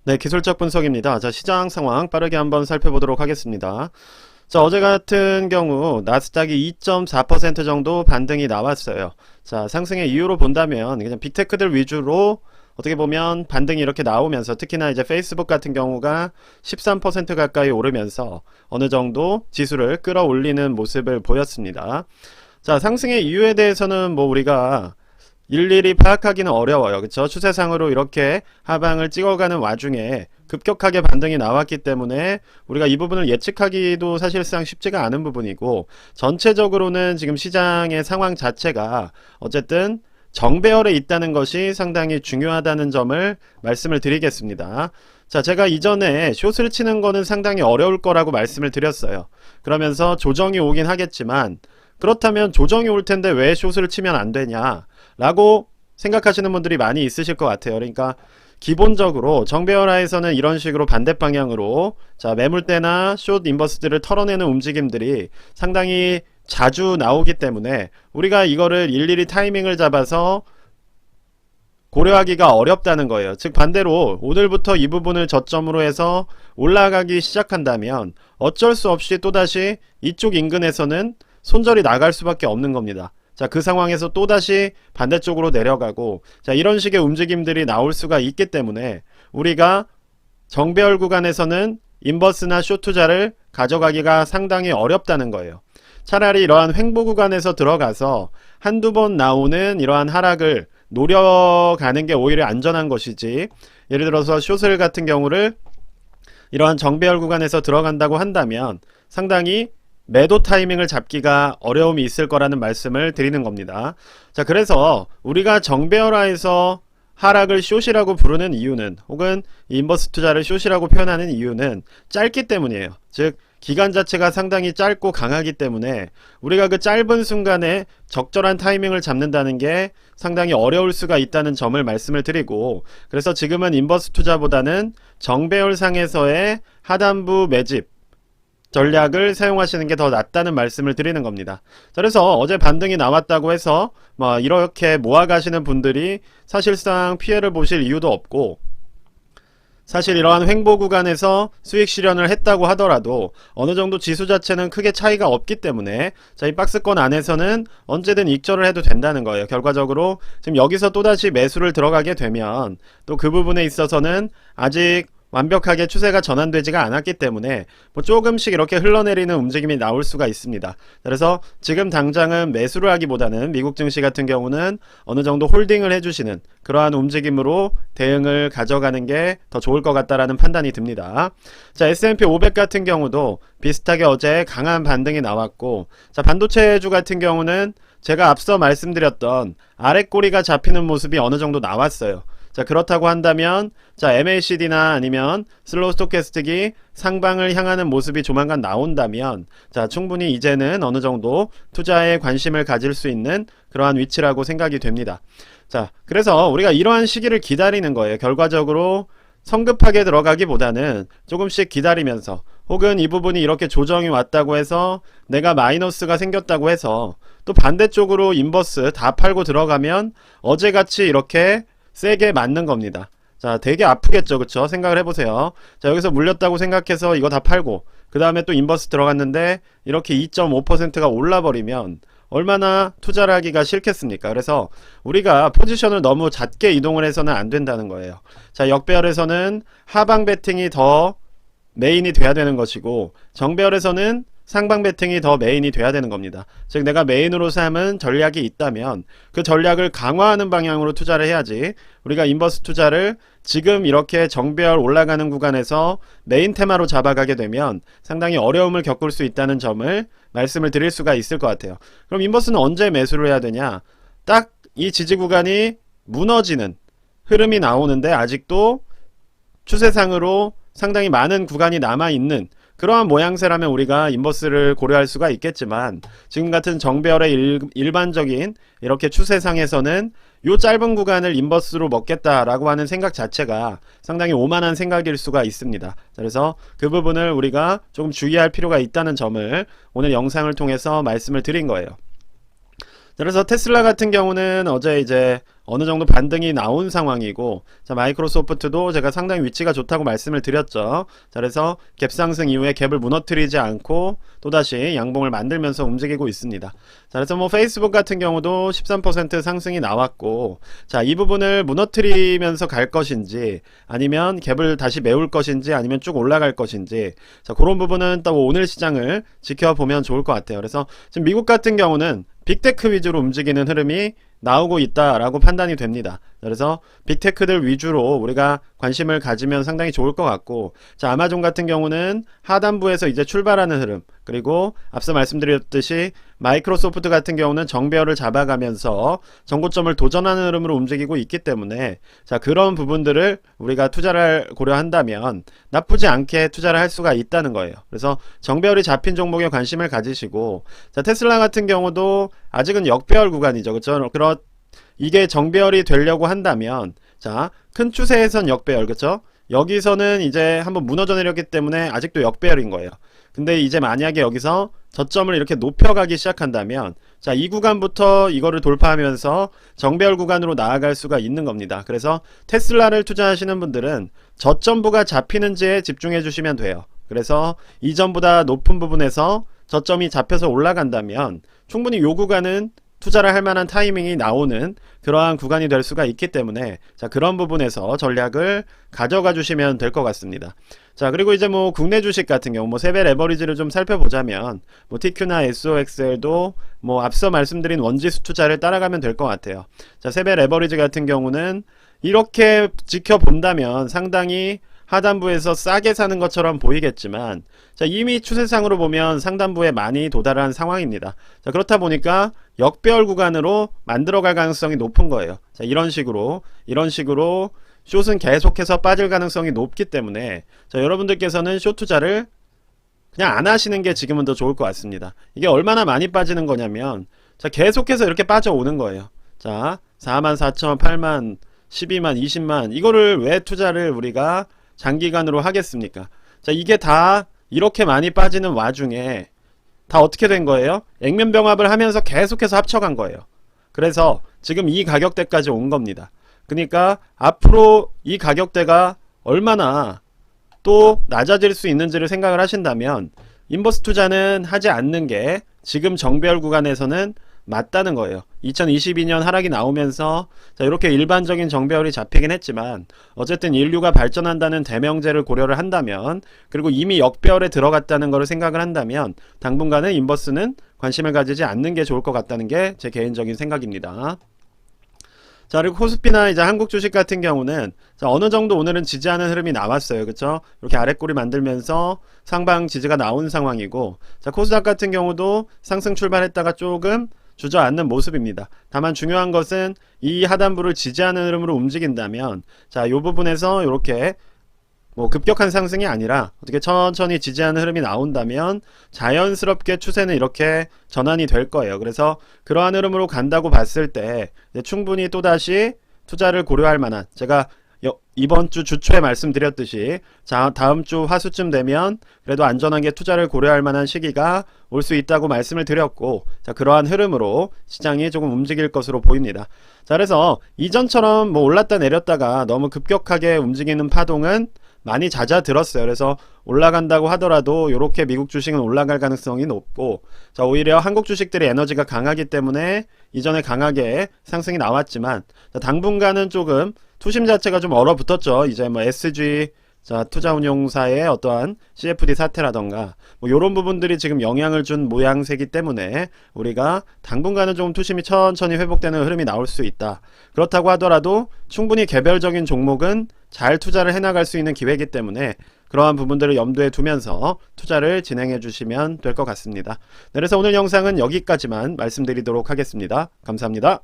네, 기술적 분석입니다. 자, 시장 상황 빠르게 한번 살펴보도록 하겠습니다. 자, 어제 같은 경우 나스닥이 2.4% 정도 반등이 나왔어요. 자, 상승의 이유로 본다면 그냥 빅테크들 위주로 어떻게 보면 반등이 이렇게 나오면서 특히나 이제 페이스북 같은 경우가 13% 가까이 오르면서 어느 정도 지수를 끌어올리는 모습을 보였습니다. 자, 상승의 이유에 대해서는 뭐 우리가 일일이 파악하기는 어려워요. 그쵸? 추세상으로 이렇게 하방을 찍어가는 와중에 급격하게 반등이 나왔기 때문에 우리가 이 부분을 예측하기도 사실상 쉽지가 않은 부분이고, 전체적으로는 지금 시장의 상황 자체가 어쨌든 정배열에 있다는 것이 상당히 중요하다는 점을 말씀을 드리겠습니다. 자, 제가 이전에 숏을 치는 거는 상당히 어려울 거라고 말씀을 드렸어요. 그러면서 조정이 오긴 하겠지만, 그렇다면 조정이 올 텐데 왜 숏을 치면 안 되냐 라고 생각하시는 분들이 많이 있으실 것 같아요. 그러니까 기본적으로 정배열하에서는 이런 식으로 반대 방향으로 자, 매물대나 숏 인버스들을 털어내는 움직임들이 상당히 자주 나오기 때문에 우리가 이거를 일일이 타이밍을 잡아서 고려하기가 어렵다는 거예요. 즉 반대로 오늘부터 이 부분을 저점으로 해서 올라가기 시작한다면 어쩔 수 없이 또다시 이쪽 인근에서는 손절이 나갈 수밖에 없는 겁니다. 자, 그 상황에서 또다시 반대쪽으로 내려가고, 자, 이런 식의 움직임들이 나올 수가 있기 때문에 우리가 정배열 구간에서는 인버스나 숏 투자를 가져가기가 상당히 어렵다는 거예요. 차라리 이러한 횡보 구간에서 들어가서 한두 번 나오는 이러한 하락을 노려가는 게 오히려 안전한 것이지, 예를 들어서 숏을 같은 경우를 이러한 정배열 구간에서 들어간다고 한다면 상당히 매도 타이밍을 잡기가 어려움이 있을 거라는 말씀을 드리는 겁니다. 자, 그래서 우리가 정배열화에서 하락을 숏이라고 부르는 이유는, 혹은 인버스 투자를 숏이라고 표현하는 이유는 짧기 때문이에요. 즉 기간 자체가 상당히 짧고 강하기 때문에 우리가 그 짧은 순간에 적절한 타이밍을 잡는다는 게 상당히 어려울 수가 있다는 점을 말씀을 드리고, 그래서 지금은 인버스 투자보다는 정배열상에서의 하단부 매집 전략을 사용하시는 게 더 낫다는 말씀을 드리는 겁니다. 자, 그래서 어제 반등이 나왔다고 해서 뭐 이렇게 모아가시는 분들이 사실상 피해를 보실 이유도 없고, 사실 이러한 횡보 구간에서 수익 실현을 했다고 하더라도 어느 정도 지수 자체는 크게 차이가 없기 때문에 자, 이 박스권 안에서는 언제든 익절을 해도 된다는 거예요. 결과적으로 지금 여기서 또다시 매수를 들어가게 되면 또 그 부분에 있어서는 아직 완벽하게 추세가 전환되지가 않았기 때문에 뭐 조금씩 이렇게 흘러내리는 움직임이 나올 수가 있습니다. 그래서 지금 당장은 매수를 하기보다는 미국 증시 같은 경우는 어느 정도 홀딩을 해주시는 그러한 움직임으로 대응을 가져가는 게 더 좋을 것 같다라는 판단이 듭니다. 자, S&P 500 같은 경우도 비슷하게 어제 강한 반등이 나왔고, 자, 반도체주 같은 경우는 제가 앞서 말씀드렸던 아래 꼬리가 잡히는 모습이 어느 정도 나왔어요. 자, 그렇다고 한다면 자, MACD나 아니면 슬로우 스토캐스틱이 상방을 향하는 모습이 조만간 나온다면 자, 충분히 이제는 어느 정도 투자에 관심을 가질 수 있는 그러한 위치라고 생각이 됩니다. 자, 그래서 우리가 이러한 시기를 기다리는 거예요. 결과적으로 성급하게 들어가기보다는 조금씩 기다리면서, 혹은 이 부분이 이렇게 조정이 왔다고 해서 내가 마이너스가 생겼다고 해서 또 반대쪽으로 인버스 다 팔고 들어가면 어제같이 이렇게 세게 맞는 겁니다. 자, 되게 아프겠죠. 그쵸? 생각을 해보세요. 자, 여기서 물렸다고 생각해서 이거 다 팔고 그 다음에 또 인버스 들어갔는데 이렇게 2.5%가 올라버리면 얼마나 투자를 하기가 싫겠습니까? 그래서 우리가 포지션을 너무 작게 이동을 해서는 안 된다는 거예요. 자, 역배열에서는 하방 베팅이 더 메인이 돼야 되는 것이고, 정배열에서는 상방 베팅이 더 메인이 돼야 되는 겁니다. 즉 내가 메인으로 삼은 전략이 있다면 그 전략을 강화하는 방향으로 투자를 해야지, 우리가 인버스 투자를 지금 이렇게 정배열 올라가는 구간에서 메인 테마로 잡아가게 되면 상당히 어려움을 겪을 수 있다는 점을 말씀을 드릴 수가 있을 것 같아요. 그럼 인버스는 언제 매수를 해야 되냐? 딱 이 지지 구간이 무너지는 흐름이 나오는데 아직도 추세상으로 상당히 많은 구간이 남아있는 그러한 모양새라면 우리가 인버스를 고려할 수가 있겠지만, 지금 같은 정배열의 일반적인 이렇게 추세상에서는 요 짧은 구간을 인버스로 먹겠다라고 하는 생각 자체가 상당히 오만한 생각일 수가 있습니다. 그래서 그 부분을 우리가 조금 주의할 필요가 있다는 점을 오늘 영상을 통해서 말씀을 드린 거예요. 그래서 테슬라 같은 경우는 어제 이제 어느 정도 반등이 나온 상황이고, 자, 마이크로소프트도 제가 상당히 위치가 좋다고 말씀을 드렸죠. 자, 그래서 갭 상승 이후에 갭을 무너뜨리지 않고 또다시 양봉을 만들면서 움직이고 있습니다. 자, 그래서 뭐 페이스북 같은 경우도 13% 상승이 나왔고, 자, 이 부분을 무너뜨리면서 갈 것인지, 아니면 갭을 다시 메울 것인지, 아니면 쭉 올라갈 것인지, 자, 그런 부분은 또 오늘 시장을 지켜보면 좋을 것 같아요. 그래서 지금 미국 같은 경우는 빅테크 위주로 움직이는 흐름이 나오고 있다라고 판단이 됩니다. 그래서 빅테크들 위주로 우리가 관심을 가지면 상당히 좋을 것 같고, 자, 아마존 같은 경우는 하단부에서 이제 출발하는 흐름, 그리고 앞서 말씀드렸듯이 마이크로소프트 같은 경우는 정배열을 잡아가면서 정고점을 도전하는 흐름으로 움직이고 있기 때문에, 자, 그런 부분들을 우리가 투자를 고려한다면 나쁘지 않게 투자를 할 수가 있다는 거예요. 그래서 정배열이 잡힌 종목에 관심을 가지시고, 자, 테슬라 같은 경우도 아직은 역배열 구간이죠. 그렇죠? 이게 정배열이 되려고 한다면, 자, 큰 추세에선 역배열, 그쵸? 여기서는 이제 한번 무너져 내렸기 때문에 아직도 역배열인 거예요. 근데 이제 만약에 여기서 저점을 이렇게 높여가기 시작한다면, 자, 이 구간부터 이거를 돌파하면서 정배열 구간으로 나아갈 수가 있는 겁니다. 그래서 테슬라를 투자하시는 분들은 저점부가 잡히는지에 집중해 주시면 돼요. 그래서 이전보다 높은 부분에서 저점이 잡혀서 올라간다면 충분히 요 구간은 투자를 할 만한 타이밍이 나오는 그러한 구간이 될 수가 있기 때문에, 자, 그런 부분에서 전략을 가져가 주시면 될 것 같습니다. 자, 그리고 이제 뭐 국내 주식 같은 경우 뭐 세배 레버리지를 좀 살펴보자면, 뭐 TQ나 SOXL도 뭐 앞서 말씀드린 원지수 투자를 따라가면 될 것 같아요. 자, 세배 레버리지 같은 경우는 이렇게 지켜본다면 상당히 하단부에서 싸게 사는 것처럼 보이겠지만, 자, 이미 추세상으로 보면 상단부에 많이 도달한 상황입니다. 자, 그렇다 보니까 역배열 구간으로 만들어갈 가능성이 높은 거예요. 자, 이런 식으로 숏은 계속해서 빠질 가능성이 높기 때문에, 자, 여러분들께서는 숏 투자를 그냥 안 하시는 게 지금은 더 좋을 것 같습니다. 이게 얼마나 많이 빠지는 거냐면, 자, 계속해서 이렇게 빠져오는 거예요. 자, 44,000, 8만, 12만, 20만, 이거를 왜 투자를 우리가 장기간으로 하겠습니까? 자, 이게 다 이렇게 많이 빠지는 와중에 다 어떻게 된 거예요? 액면병합을 하면서 계속해서 합쳐간 거예요. 그래서 지금 이 가격대까지 온 겁니다. 그러니까 앞으로 이 가격대가 얼마나 또 낮아질 수 있는지를 생각을 하신다면 인버스 투자는 하지 않는 게 지금 정배열 구간에서는 맞다는 거예요. 2022년 하락이 나오면서, 자, 이렇게 일반적인 정배열이 잡히긴 했지만 어쨌든 인류가 발전한다는 대명제를 고려를 한다면, 그리고 이미 역배열에 들어갔다는 것을 생각을 한다면 당분간은 인버스는 관심을 가지지 않는 게 좋을 것 같다는 게 제 개인적인 생각입니다. 자, 그리고 코스피나 이제 한국 주식 같은 경우는, 자, 어느 정도 오늘은 지지하는 흐름이 나왔어요. 그쵸? 이렇게 아랫골이 만들면서 상방 지지가 나온 상황이고, 자, 코스닥 같은 경우도 상승 출발했다가 조금 주저앉는 모습입니다. 다만 중요한 것은 이 하단부를 지지하는 흐름으로 움직인다면, 자, 요 부분에서 이렇게 뭐 급격한 상승이 아니라 어떻게 천천히 지지하는 흐름이 나온다면 자연스럽게 추세는 이렇게 전환이 될 거예요. 그래서 그러한 흐름으로 간다고 봤을 때 충분히 또다시 투자를 고려할 만한, 제가 이번 주 주초에 말씀드렸듯이, 자, 다음 주 화수쯤 되면 그래도 안전하게 투자를 고려할 만한 시기가 올 수 있다고 말씀을 드렸고, 자, 그러한 흐름으로 시장이 조금 움직일 것으로 보입니다. 자, 그래서 이전처럼 뭐 올랐다 내렸다가 너무 급격하게 움직이는 파동은 많이 잦아들었어요. 그래서 올라간다고 하더라도 이렇게 미국 주식은 올라갈 가능성이 높고, 자, 오히려 한국 주식들의 에너지가 강하기 때문에 이전에 강하게 상승이 나왔지만, 자, 당분간은 조금 투심 자체가 좀 얼어붙었죠. 이제 뭐 SG, 자, 투자운용사의 어떠한 CFD 사태라던가 뭐 요런 부분들이 지금 영향을 준 모양새이기 때문에 우리가 당분간은 좀 투심이 천천히 회복되는 흐름이 나올 수 있다. 그렇다고 하더라도 충분히 개별적인 종목은 잘 투자를 해나갈 수 있는 기회이기 때문에 그러한 부분들을 염두에 두면서 투자를 진행해 주시면 될 것 같습니다. 네, 그래서 오늘 영상은 여기까지만 말씀드리도록 하겠습니다. 감사합니다.